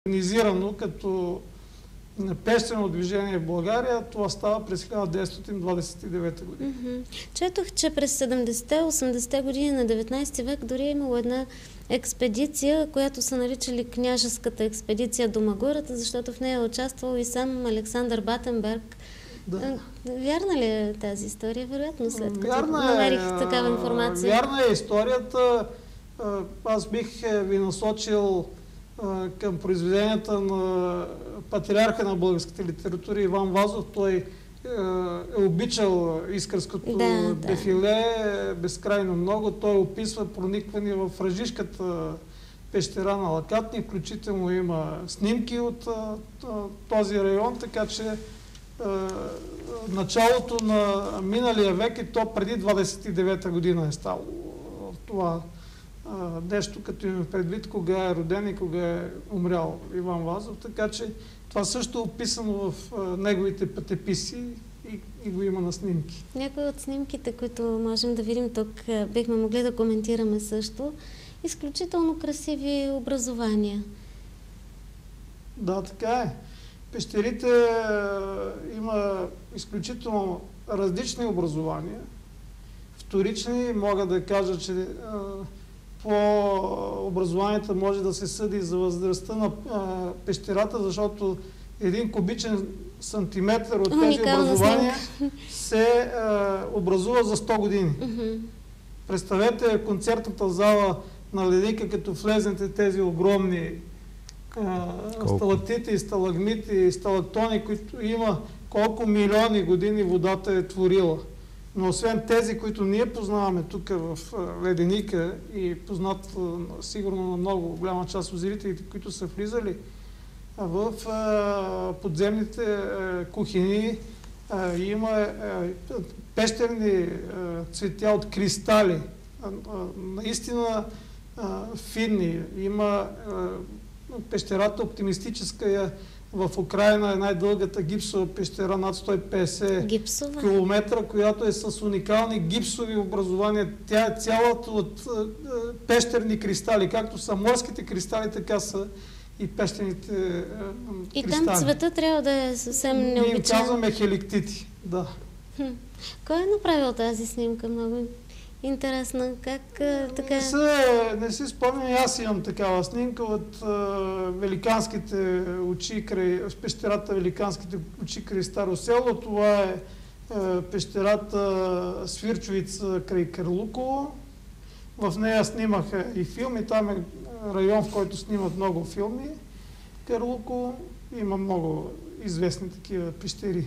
организирано като пещено движение в България, това става през 1929 година. Четох, че през 70-80-те години на 19 век дори е имало една експедиция, която са наричали княжеската експедиция до Магурата, защото в нея е участвал и сам Александър Батенберг. Да. Вярна ли е тази история? Вероятно, след като намерих такава информация. Вярна е историята. Аз бих ви насочил към произведенията на патриарха на българската литература Иван Вазов. Той е обичал Искърското дефиле безкрайно много. Той описва проникване в Ръжишката пещера на Лакатни, включително има снимки от този район, така че началото на миналия век и то преди 29-та година е стало това нещо, като имаме предвид кога е роден и кога е умрял Иван Вазов, така че това също е описано в неговите пътеписи и го има на снимки. Някои от снимките, които можем да видим тук, бихме могли да коментираме също. Изключително красиви образования. Да, така е. Пещерите има изключително различни образования. Вторични, мога да кажа, че по образованието може да се съди за възрастта на пещерата, защото един кубичен сантиметър от тези образования се образува за 100 години. Представете концертната зала на Ледника, като влезнете тези огромни сталактити, сталагмити, сталактони, които има колко милиони години водата е творила. Но освен тези, които ние познаваме тук в Леденика и познат сигурно на много голяма част от зрителите, които са влизали в подземните кухини, има пещерни цветя от кристали, наистина финни. Има пещерата оптимистическа в Украина е най-дългата гипсова пещера, над 150 километра, която е с уникални гипсови образования. Тя е цялата от пещерни кристали. Както са морските кристали, така са и пещерните кристали. И там цвета трябва да е съвсем необичайен. Ние казваме хеликтити, да. Кой е направил тази снимка? Много интересна. Как така... Не си спомням, аз имам такава снимка от великанските очи край пещерата Великанските очи край Старо село. Това е пещерата Свирчовица край Карлуково. В нея снимаха и филми. Там е район, в който снимат много филми. Карлуково има много известни такива пещери.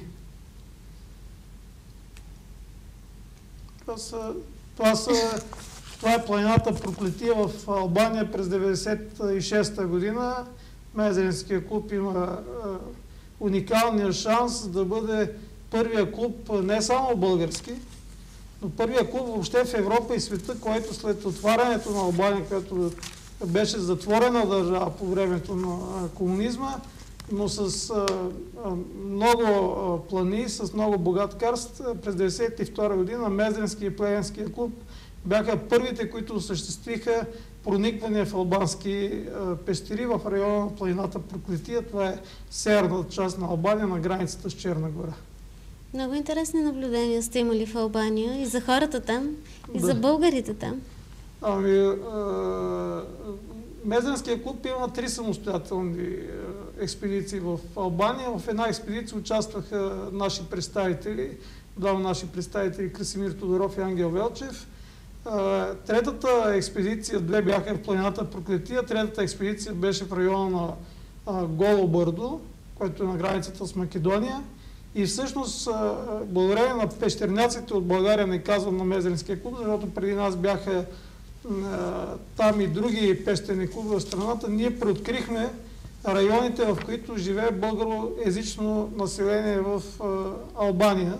Това е планината Проклетия в Албания през 1996 година. Мезенския клуб има уникалния шанс да бъде първия клуб, не само български, но първия клуб въобще в Европа и света, който след отварянето на Албания, която беше затворена държава по времето на комунизма, но с много плани, с много богат карст. През 1992 година Мезенския и Плевенския клуб бяха първите, които осъществиха проникване в албански пещери в района на планината Проклетия. Това е северната част на Албания, на границата с Черна гора. Много интересни наблюдения сте имали в Албания и за хората там, и за българите там. Мезенския клуб има 3 самостоятелни експедиции в Албания. В една експедиция участваха наши представители, двама наши представители Красимир Тодоров и Ангел Велчев. Третата експедиция, 2 бяха в планината Проклетия, третата експедиция беше в района на Голо Бърдо, който е на границата с Македония. И всъщност, благодарение на пещерняците от България, не казвам на Мезенския клуб, защото преди нас бяха там и други пещерни клубове в страната, ние преоткрихме районите, в които живее българоезично население в Албания.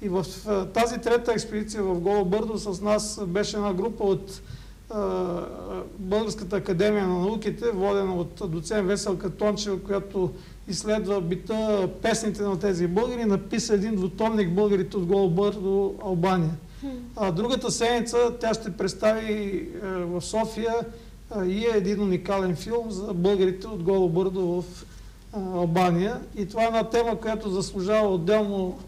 И в тази трета експедиция в Голо Бърдо с нас беше една група от Българската академия на науките, водена от доцент Веселка Тончева, която изследва бита, песните на тези българи, написа един двутомник "Българите от Голо Бърдо, Албания". Другата седмица тя ще представи в София и е един уникален филм за българите от Голо Бърдо в Албания. И това е една тема, която заслужава отделно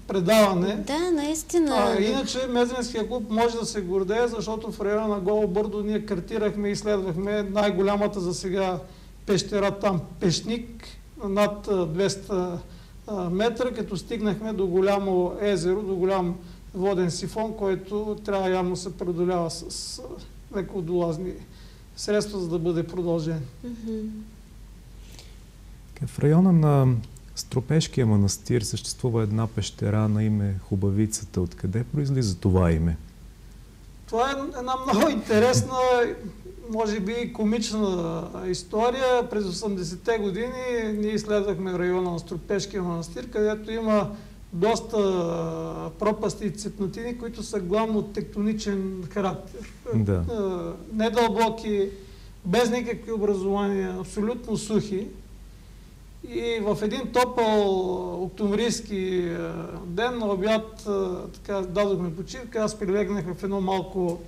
предаване. Да, наистина. Иначе Мезенския клуб може да се гордее, защото в района на Голо Бърдо ние картирахме и изследвахме най-голямата за сега пещера там, Пешник, над 200 метра, като стигнахме до голямо езеро, до голям воден сифон, който трябва явно се преодолява с леко долазни средства, за да бъде продължен. В района на Стропешкия манастир съществува една пещера на име Хубавицата. Откъде произлиза това име? Това е една много интересна, може би комична история. През 80-те години ние изследвахме района на Стропешкия манастир, където има доста пропасти и цепнатини, които са главно от тектоничен характер. Да. Недълбоки, без никакви образования, абсолютно сухи. И в един топъл октомврийски ден на обяд така, дадохме почивка, аз прилегнах в едно малко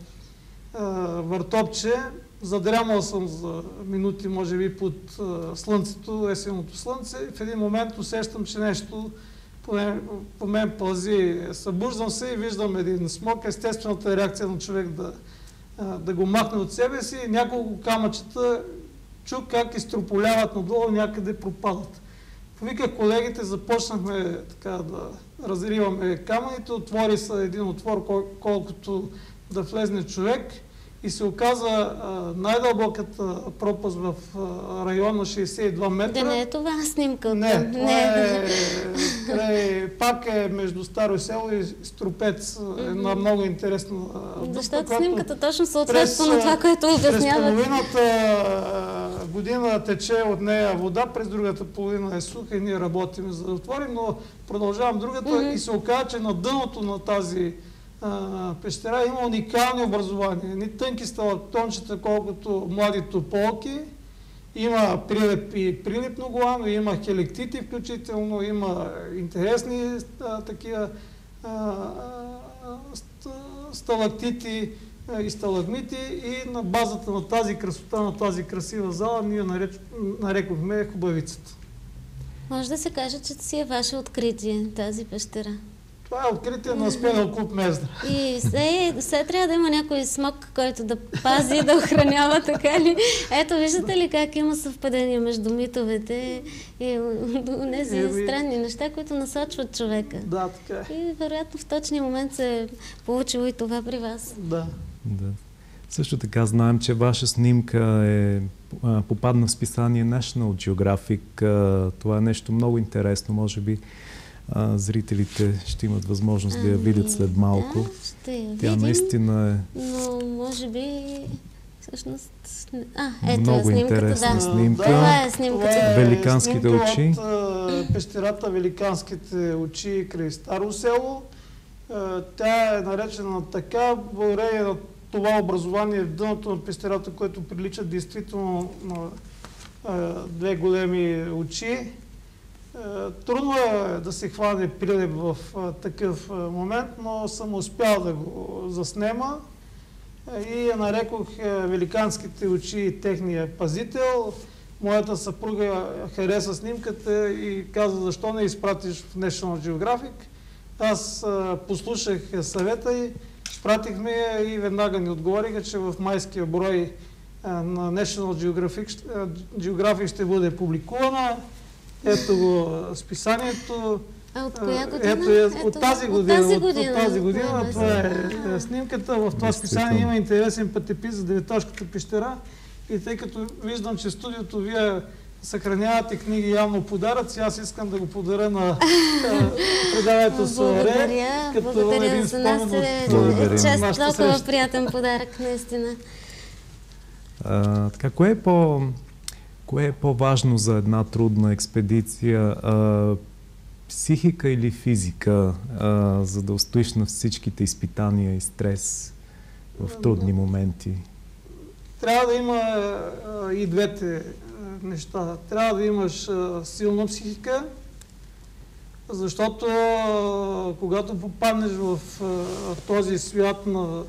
въртопче, задрямал съм за минути, може би, под слънцето, есенното слънце. В един момент усещам, че нещо по мен пълзи. Събуждам се и виждам един смок. Естествената реакция на човек да го махне от себе си. Няколко камъчета чух как изтрополяват надолу, някъде пропадат. Повиках колегите, започнахме така да разриваме камъните, отвори се един отвор, колкото да влезне човек и се оказа най-дълбоката пропаст в района 62 метра. Да не е това снимка? Не, това пак е между Старо село и Струпец. Една много интересна дупка. Защото снимката точно съответства на това, което обяснявате. През половината година тече от нея вода, през другата половина е суха и ние работим за да отворим, но продължавам другата и се оказа, че на дъното на тази пещера има уникални образования. Ни тънки сталактончета, колкото млади тополки. Има прилипно главно, има хелектити включително, има интересни такива сталактити и сталагмити и на базата на тази красота, на тази красива зала, ние нарекохме Хубавицата. Може да се каже, че си е ваше откритие, тази пещера. Това е откритие на Спенал клуб Мездра. И сега трябва да има някой смок, който да пази, да охранява, така ли? Ето, виждате ли как има съвпадение между митовете и тези странни неща, които насочват човека. Да, така е. И вероятно в точния момент се е получило и това при вас. Да. Също така знаем, че ваша снимка попадна в списание National Geographic. Това е нещо много интересно, може би зрителите ще имат възможност да я видят след малко. Да, ще я видим. Тя наистина е... Но може би... Всъщност... ето много е снимката, интересна снимка. Това е снимката. Великанските очи. От пещерата Великанските очи край Старо село. Тя е наречена така, благодарение на това образование в дъното на пещерата, което прилича действително на две големи очи. Трудно е да се хване прилеп в такъв момент, но съм успял да го заснема и я нарекох Великанските очи и техния пазител. Моята съпруга хареса снимката и каза, защо не изпратиш в National Geographic. Аз послушах съвета и пратихме я и веднага ни отговориха, че в майския брой на National Geographic ще бъде публикувана. Ето го списанието. От коя година? От тази година. Това е снимката. В това списание има интересен пътепис за Деветошката пещера. И тъй като виждам, че в студиото вие съхранявате книги явно подаръци, аз искам да го подаря на предаването Суаре. Благодаря. За нас е чест, толкова приятен подарък, наистина. Така, кое е по-важно за една трудна експедиция? Психика или физика, за да устоиш на всичките изпитания и стрес в трудни моменти? Трябва да има и двете неща. Трябва да имаш силна психика, защото когато попаднеш в този свят на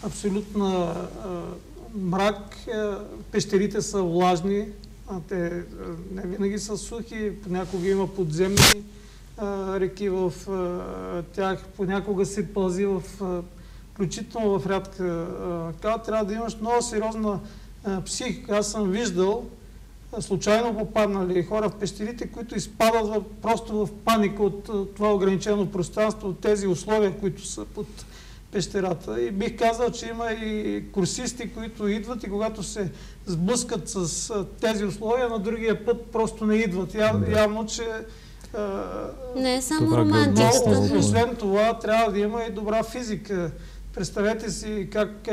абсолютна мрак, пещерите са влажни, те не винаги са сухи, понякога има подземни реки в тях, понякога се пълзи включително в рядка трябва да имаш много сериозна психика. Аз съм виждал случайно попаднали хора в пещерите, които изпадат просто в паника от това ограничено пространство, от тези условия, които са под пещерата. И бих казал, че има и курсисти, които идват и когато се сблъскат с тези условия, на другия път просто не идват. Явно, че не е само романтика. Освен това, трябва да има и добра физика. Представете си как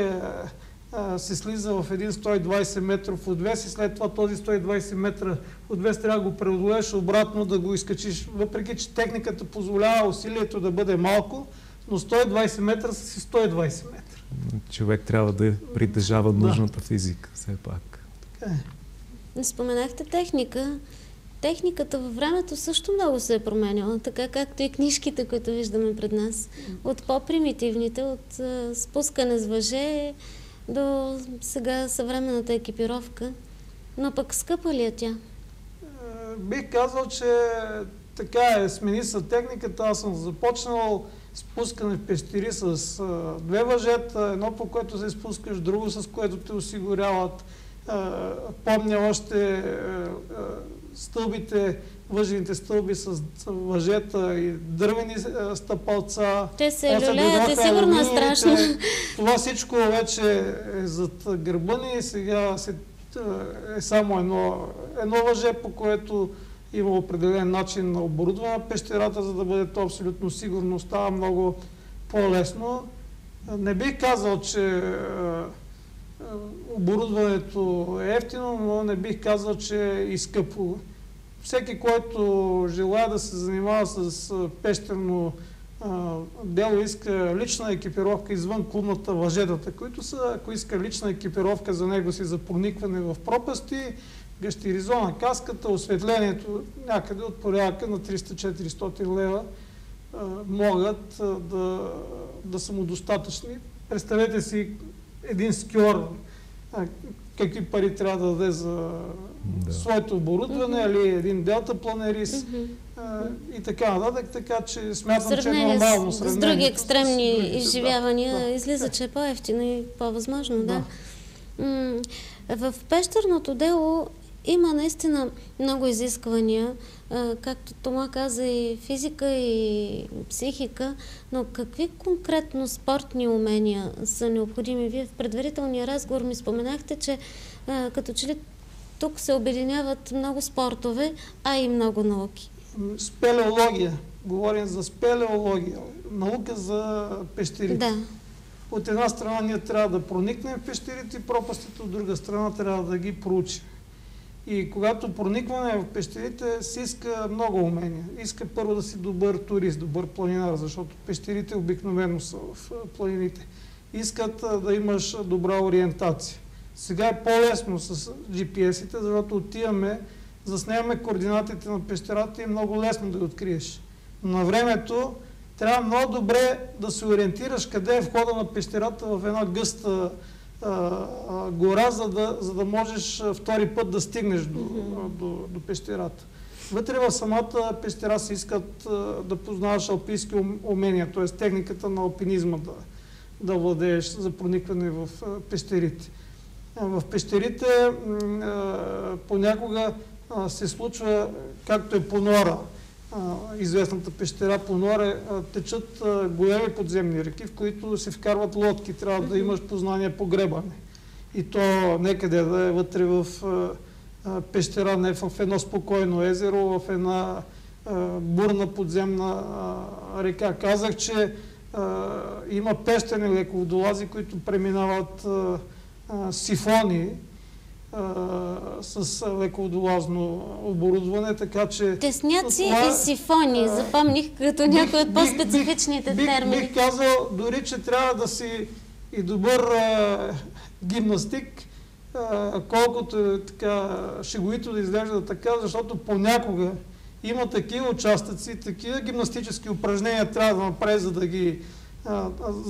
се слиза в един 120 метров отвес и след това този 120 метра отвес трябва да го преодолееш обратно, да го изкачиш. Въпреки че техниката позволява усилието да бъде малко, но 120 метра са си 120 метра. Човек трябва да притежава нужната физика, все пак. Така е. Споменахте техника. Техниката във времето също много се е променяла, така както и книжките, които виждаме пред нас. От по-примитивните, от спускане с въже до сега съвременната екипировка. Но пък скъпа ли е тя? Бих казал, че така е. Смени се техниката. Аз съм започнал спускане в пещери с две въжета, едно по което се спускаш, друго с което те осигуряват. Помня още стълбите, въжените стълби с въжета и дървени стъпалца. Те се люлеят и сигурно е страшно. Това всичко вече е зад гърба ни и сега е само едно въже, по което има определен начин на оборудване на пещерата, за да бъде то абсолютно сигурно. Става много по-лесно. Не бих казал, че оборудването е ефтино, но не бих казал, че е и скъпо. Всеки, който желая да се занимава с пещерно дело, иска лична екипировка извън клубната въжетата, които са, ако иска лична екипировка за него си за проникване в пропасти, гащеризона, каската, осветлението някъде от порядъка на 300-400 лева могат да са му достатъчни. Представете си един скиор, какви пари трябва да даде за своето оборудване, или един делтапланерист и така нататък, така че смятам, че е нормално с други екстремни изживявания излиза, че е по-ефтино и по-възможно. Да. В пещерното дело има наистина много изисквания, както Тома каза, и физика, и психика, но какви конкретно спортни умения са необходими? Вие в предварителния разговор ми споменахте, че като че ли тук се обединяват много спортове, а и много науки. Спелеология. Говорим за спелеология. Наука за пещерите. Да. От една страна ние трябва да проникнем в пещерите и пропастите, от друга страна трябва да ги проучим. И когато проникваме в пещерите, се иска много умения. Иска първо да си добър турист, добър планинар, защото пещерите обикновено са в планините. Искат да имаш добра ориентация. Сега е по-лесно с GPS-ите, защото отиваме, заснемаме координатите на пещерата и е много лесно да ги откриеш. Но на времето трябва много добре да се ориентираш къде е входа на пещерата в една гъста гора, за да можеш втори път да стигнеш до пещерата. Вътре в самата пещера се искат да познаваш алпийски умения, т.е. техниката на алпинизма да владееш за проникване в пещерите. В пещерите понякога се случва, както е Понора, известната пещера Понора, течат големи подземни реки, в които се вкарват лодки. Трябва да имаш познание по гребане. И то некъде да е вътре в пещера, не в едно спокойно езеро, в една бурна подземна река. Казах, че има пещерни леководолази, които преминават сифони с леководолазно оборудване, така че... Тесняци и сифони, запомних като някои от по-специфичните термини. Бих казал дори, че трябва да си и добър гимнастик, колкото така шеговито да изглежда така, защото понякога има такива участъци, такива гимнастически упражнения трябва да направиш, за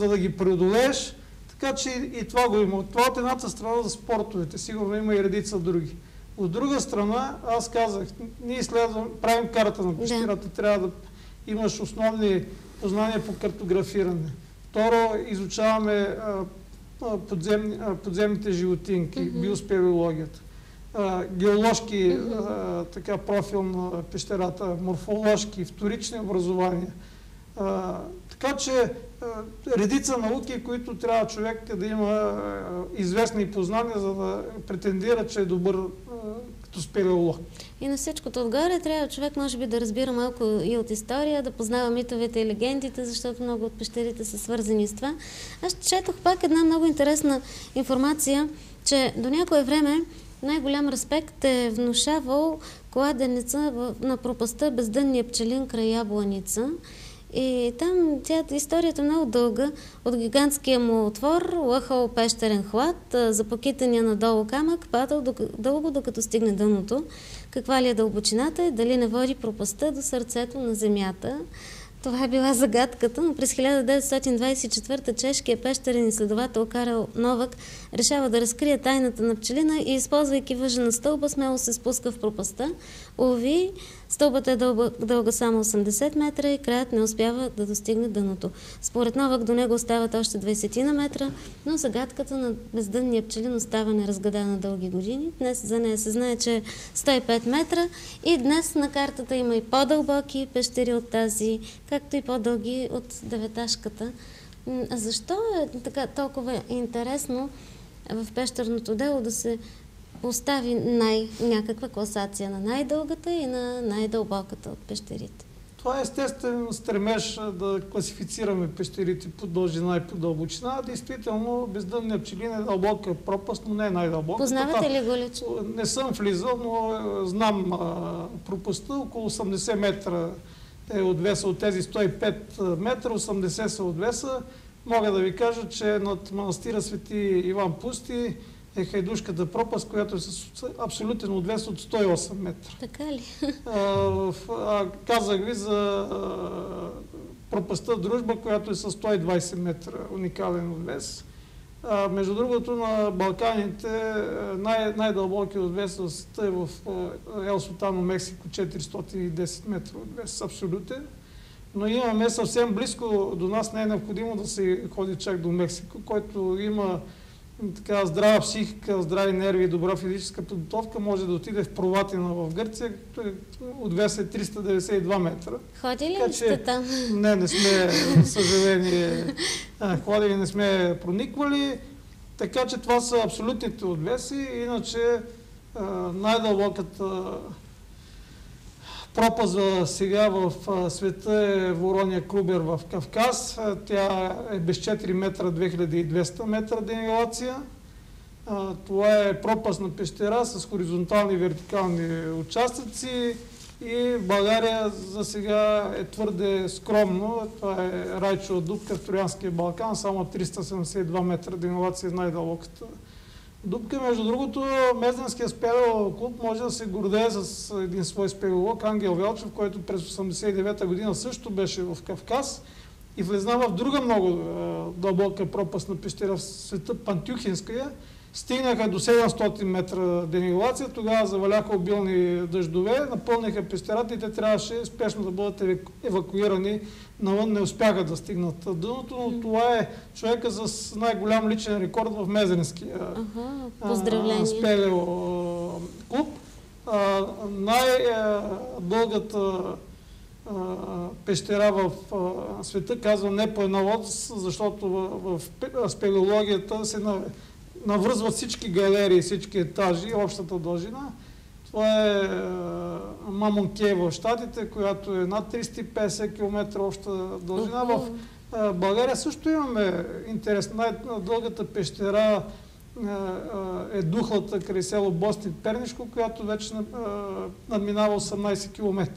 да ги преодолееш. Така че и това го има. Това от едната страна за спортовете, сигурно има и редица други. От друга страна, аз казах, ние правим карта на пещерата, трябва да имаш основни познания по картографиране. Второ, изучаваме подземните животинки, биоспелеологията. Геоложки профил на пещерата, морфоложки, вторични образования. Така че редица науки, които трябва човек да има известни познания, за да претендира, че е добър като спелеолог. И на всичкото отгоре трябва човек може би да разбира малко и от история, да познава митовете и легендите, защото много от пещерите са свързани с това. Аз четох пак една много интересна информация, че до някое време най-голям респект е внушавал кладенеца на пропастта Бездънния пчелин край Ябланица. И там историята е много дълга. От гигантския му отвор лъхал пещерен хлад, за покитания надолу камък, падал дълго докато стигне дъното. Каква ли е дълбочината и дали не води пропастта до сърцето на земята. Това е била загадката, но през 1924 чешкият пещерен изследовател Карел Новак решава да разкрие тайната на пчелина и, използвайки въжена стълба, смело се спуска в пропастта. Уви, стълбата е дълга само 80 метра и краят не успява да достигне дъното. Според Новак до него остават още 20 на метра, но загадката на бездънния пчелин остава неразгадана дълги години. Днес за нея се знае, че е 105 метра и днес на картата има и по-дълбоки пещери от тази, както и по-дълги от деветашката. Защо е така толкова интересно в пещерното дело да се постави някаква класация на най-дългата и на най-дълбоката от пещерите? Това е естествен стремеж да класифицираме пещерите по дължина и по дълбочина. Действително, бездънния пчелин е дълбока пропаст, но не е най-дълбока. Познавате ли го лично? Не съм влизал, но знам пропастта. Около 80 метра е отвеса от тези 105 метра, 80 са отвеса. Мога да ви кажа, че над манастира Свети Иван Пусти е Хайдушката пропаст, която е с абсолютен отвес от 108 метра. Така ли? Казах ви за пропастта Дружба, която е с 120 метра уникален отвес. Между другото, на Балканите най-дълбоки отвес е в Ел Султано, Мексико, 410 метра отвес, абсолютен. Но имаме съвсем близко до нас, не е необходимо да се ходи чак до Мексико, който има така здрава психика, здрави нерви и добра физическа подготовка, може да отиде в Проватина в Гърция, отвес е 392 метра. Ходи ли сте там? Не сме, съжаление, ходили, не сме прониквали. Така че това са абсолютните отвеси. Иначе най-дълбоката пропаст сега в света е Ворония Крубер в Кавказ. Тя е без 4 метра, 2200 метра денивелация. Това е пропастна пещера с хоризонтални и вертикални участъци и в България за сега е твърде скромно. Това е Райчова дупка в Троянския Балкан, само 372 метра денивелация е най-дълбоката дупка. Между другото, Мезденския спелеолог клуб може да се гордее с един свой спелеолог, Ангел Велчев, който през 1989 година също беше в Кавказ и влезна в друга много дълбока пропастна пещера в света, Пантюхинская. Стигнаха до 700 метра денивелация, тогава заваляха обилни дъждове, напълниха пещерата и те трябваше спешно да бъдат евакуирани навън, не успяха да стигнат дъното, но това е човека с най-голям личен рекорд в Мезенския спелео клуб. Най-дългата пещера в света, казвам не по една лодка, защото в спелеологията се навръзват всички галерии, всички етажи, общата дължина. Това е Мамон Кей в Щатите, която е над 350 км обща дължина. В България също имаме интерес. Най-дългата пещера е Духлата край село Бостин Пернишко, която вече надминава 18 км.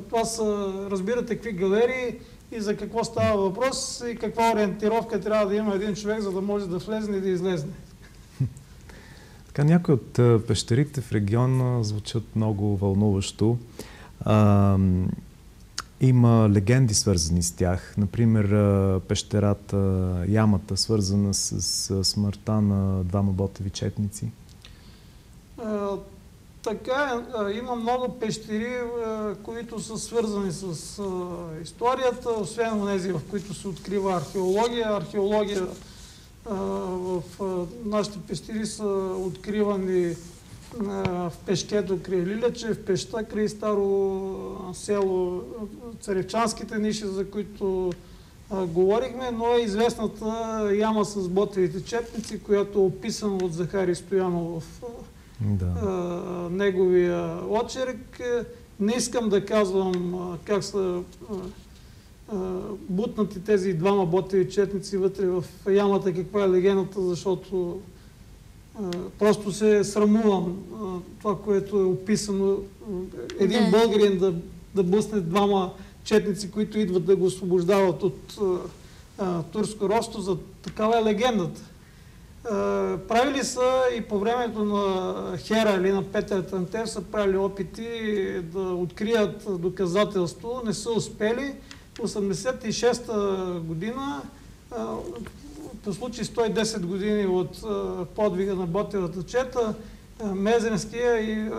Това са, разбирате, какви галерии и за какво става въпрос и каква ориентировка трябва да има един човек, за да може да влезне и да излезне. Така, някои от пещерите в региона звучат много вълнуващо. Има легенди свързани с тях. Например, пещерата, ямата, свързана с смъртта на двама ботеви четници. Така има много пещери, които са свързани с историята, освен тези, в които се открива археология. Археология в нашите пещери са откривани в пещето край Лилече, в пеща край старо село, Царевчанските ниши, за които говорихме, но е известната яма с ботевите четници, която е описана от Захари Стоянов в неговия очерк. Не искам да казвам как са бутнати тези двама ботеви четници вътре в ямата, каква е легендата, защото просто се срамувам това, което е описано. Един българин да блъсне двама четници, които идват да го освобождават от турско робство, за такава е легендата. Правили са и по времето на Хера или на Петър Тантев са правили опити да открият доказателство, не са успели. В 1986 година, по случай 110 години от подвига на ботевата чета, Мезенския и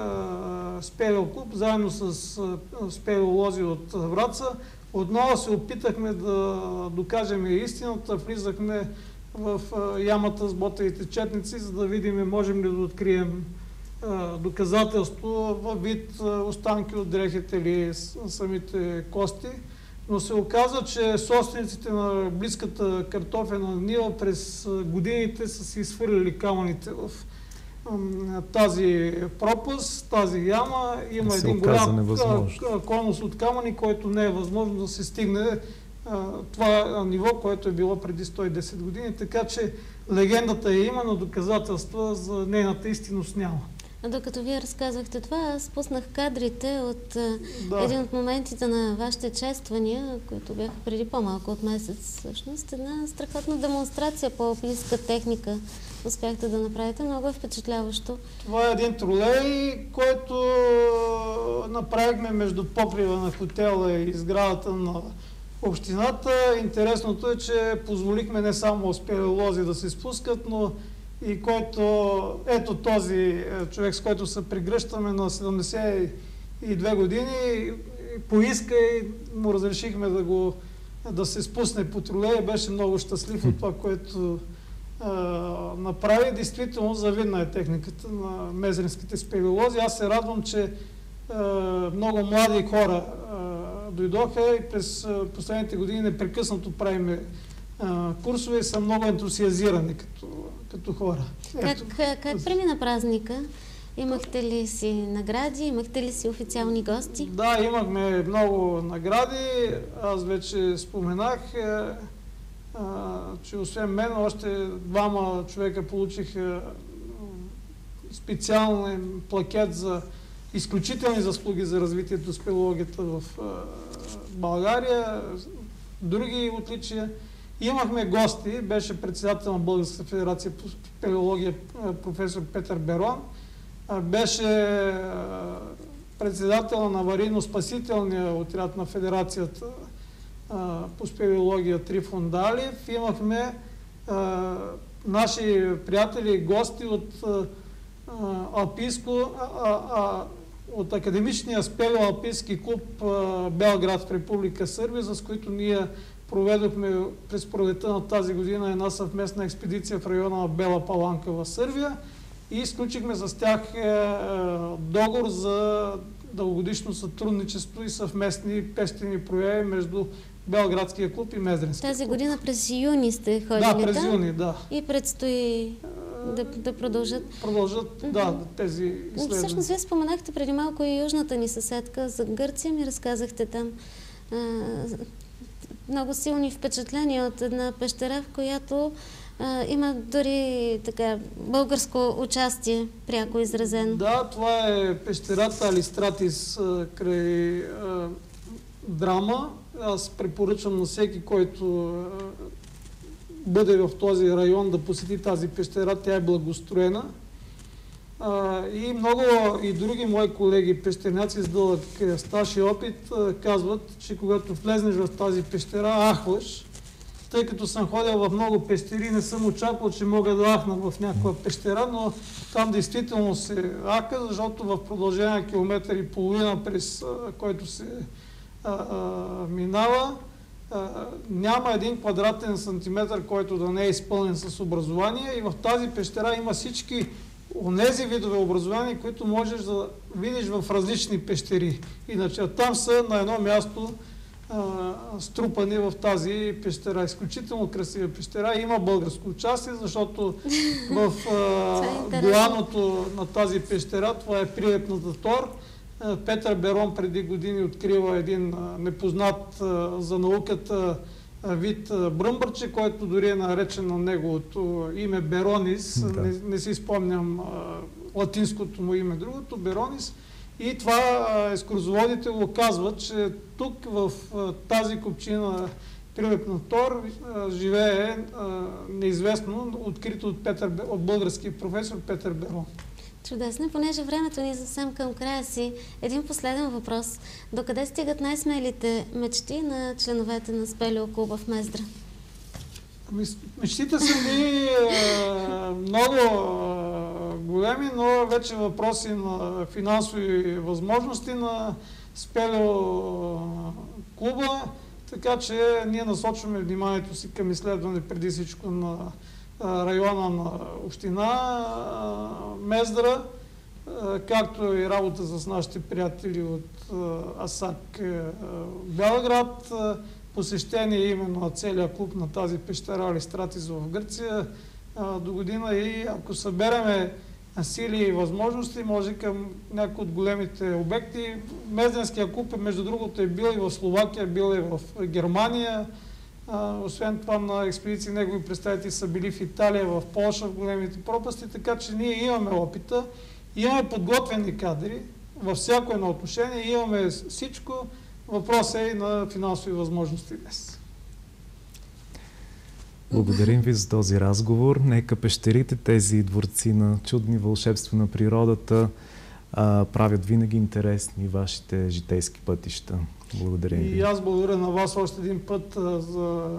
спелеоклуб, заедно с спелеолози от Враца, отново се опитахме да докажем истината, влизахме в ямата с ботевите четници, за да видим можем ли да открием доказателство във вид останки от дрехите или самите кости. Но се оказа, че собствениците на близката картофена нива през годините са си изхвърляли камъните в тази пропаст, тази яма. Има един голям конус от камъни, който не е възможно да се стигне това ниво, което е било преди 110 години. Така че легендата има, но доказателства за нейната истинност няма. Докато вие разказвахте това, аз пуснах кадрите от един от моментите на вашите чествания, които бяха преди по-малко от месец всъщност. Една страхотна демонстрация по близка техника успяхте да направите. Много е впечатляващо. Това е един тролей, който направихме между покрива на хотела и сградата на общината. Интересното е, че позволихме не само спелеолози да се спускат, но и който, ето този човек, с който се прегръщаме на 72 години, поиска и му разрешихме да се спусне по тролея. Беше много щастлив от това, което направи. Действително завидна е техниката на мезенските спелеолози. Аз се радвам, че много млади хора дойдоха и през последните години непрекъснато правиме курсове и са много ентусиазирани като хора. Как премина празника? Имахте ли си награди? Имахте ли си официални гости? Да, имахме много награди. Аз вече споменах, че освен мен още двама човека получиха специален плакет за изключителни заслуги за развитието на спелеологията в България. Други отличия. Имахме гости, беше председател на Българската федерация по спелеология професор Петър Берон, беше председател на аварийно-спасителния отряд на федерацията по спелеология Трифон Далев. Имахме наши приятели и гости от от академичния спелеоалпийски клуб Белград в Република Сърбия, с които ние проведохме през пролета на тази година една съвместна експедиция в района на Бела Паланка в Сърбия и изключихме с тях договор за дългогодишно сътрудничество и съвместни пестени прояви между Белградския клуб и Мезенския Тази клуб. година през юни сте ходили там? Да, през юни, да. И предстои да продължат? Продължат, тези изследвания. Всъщност, вие споменахте преди малко и южната ни съседка. За Гърция ми разказахте там много силни впечатления от една пещера, в която има дори така българско участие, пряко изразено. Да, това е пещерата Алистратис край Драма. Аз препоръчвам на всеки, който бъде в този район, да посети тази пещера. Тя е благоустроена. И много и други мои колеги пещерняци с дълъг стаж и опит казват, че когато влезнеш в тази пещера, ахваш. Тъй като съм ходил в много пещери, не съм очаквал, че мога да ахна в някаква пещера, но там действително се ака, защото в продължение на километър и половина, през който се минава, няма един квадратен сантиметър, който да не е изпълнен с образование, и в тази пещера има всички онези видове образования, които можеш да видиш в различни пещери. Иначе там са на едно място струпани в тази пещера. Изключително красива пещера. Има българско участие, защото в главното на тази пещера, това е Прилепната Тор, Петър Берон преди години открива един непознат за науката вид бръмбърче, който дори е наречен на неговото име Беронис. Не си спомням латинското му име, другото Беронис. И това екскурзоводите го казват, че тук в тази купчина Прилепна Тор живее неизвестно, открито от българския професор Петър Берон. Чудесно, понеже времето ни съвсем към края си. Един последен въпрос. Докъде стигат най-смелите мечти на членовете на Спелеоклуба в Мездра? Мечтите са ми много големи, но вече въпроси на финансови възможности на Спелеоклуба, така че ние насочваме вниманието си към изследване преди всичко на района на община Мездра, както и работа с нашите приятели от АСАК Белград, посещение именно на целия клуб на тази пещера Листратис в Гърция до година, и ако събереме сили и възможности, може към някои от големите обекти. Мездренския клуб, между другото, е бил и в Словакия, бил и в Германия. Освен това на експедиции негови представители са били в Италия, в Полша, в големите пропасти, така че ние имаме опита, имаме подготвени кадри във всяко едно отношение, имаме всичко. Въпросът е и на финансови възможности днес. Благодарим ви за този разговор. Нека пещерите, тези дворци на чудни вълшебства на природата, правят винаги интересни вашите житейски пътища. Благодаря ви. И аз благодаря на вас още един път за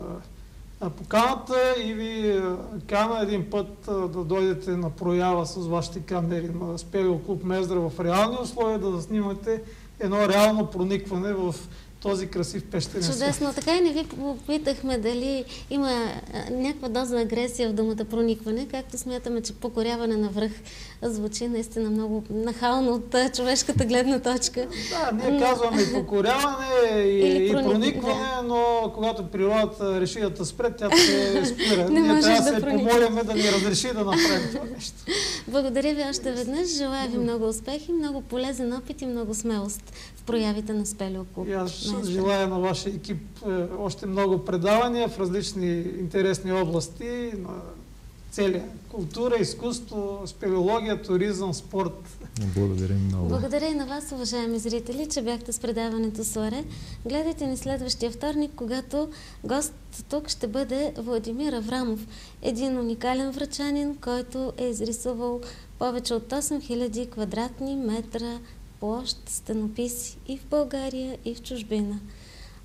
поканата и ви кана един път да дойдете на проява с вашите камери на Спелеоклуб Мездра в реални условия, да снимате едно реално проникване в този красив пещерен свят. Чудесно. Така и не ви попитахме дали има някаква доза агресия в думата проникване, както смятаме, че покоряване на връх звучи наистина много нахално от човешката гледна точка. Да, ние казваме и покоряване, и проникване, но когато природата реши да спре, тя се спира. Ние трябва да се помолиме да ни разреши да направим това нещо. Благодаря ви още веднъж. Желая ви много успехи, много полезен опит и много смелост в проявите на Спелеоклуб. И аз желая на вашия екип още много предавания в различни интересни области на целия култура, изкуство, спелеология, туризъм, спорт. Благодарим много. Благодаря и на вас, уважаеми зрители, че бяхте с предаването Суаре. Гледайте ни следващия вторник, когато гост тук ще бъде Владимир Аврамов, един уникален врачанин, който е изрисувал повече от 8000 квадратни метра площ, стенописи и в България, и в чужбина.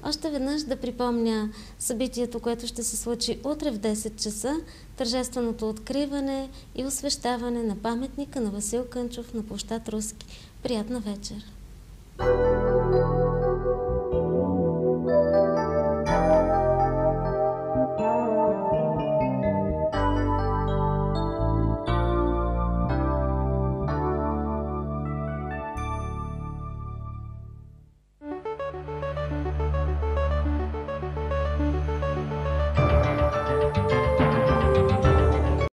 Още веднъж да припомня събитието, което ще се случи утре в 10 часа, тържественото откриване и освещаване на паметника на Васил Кънчов на площад Руски. Приятна вечер!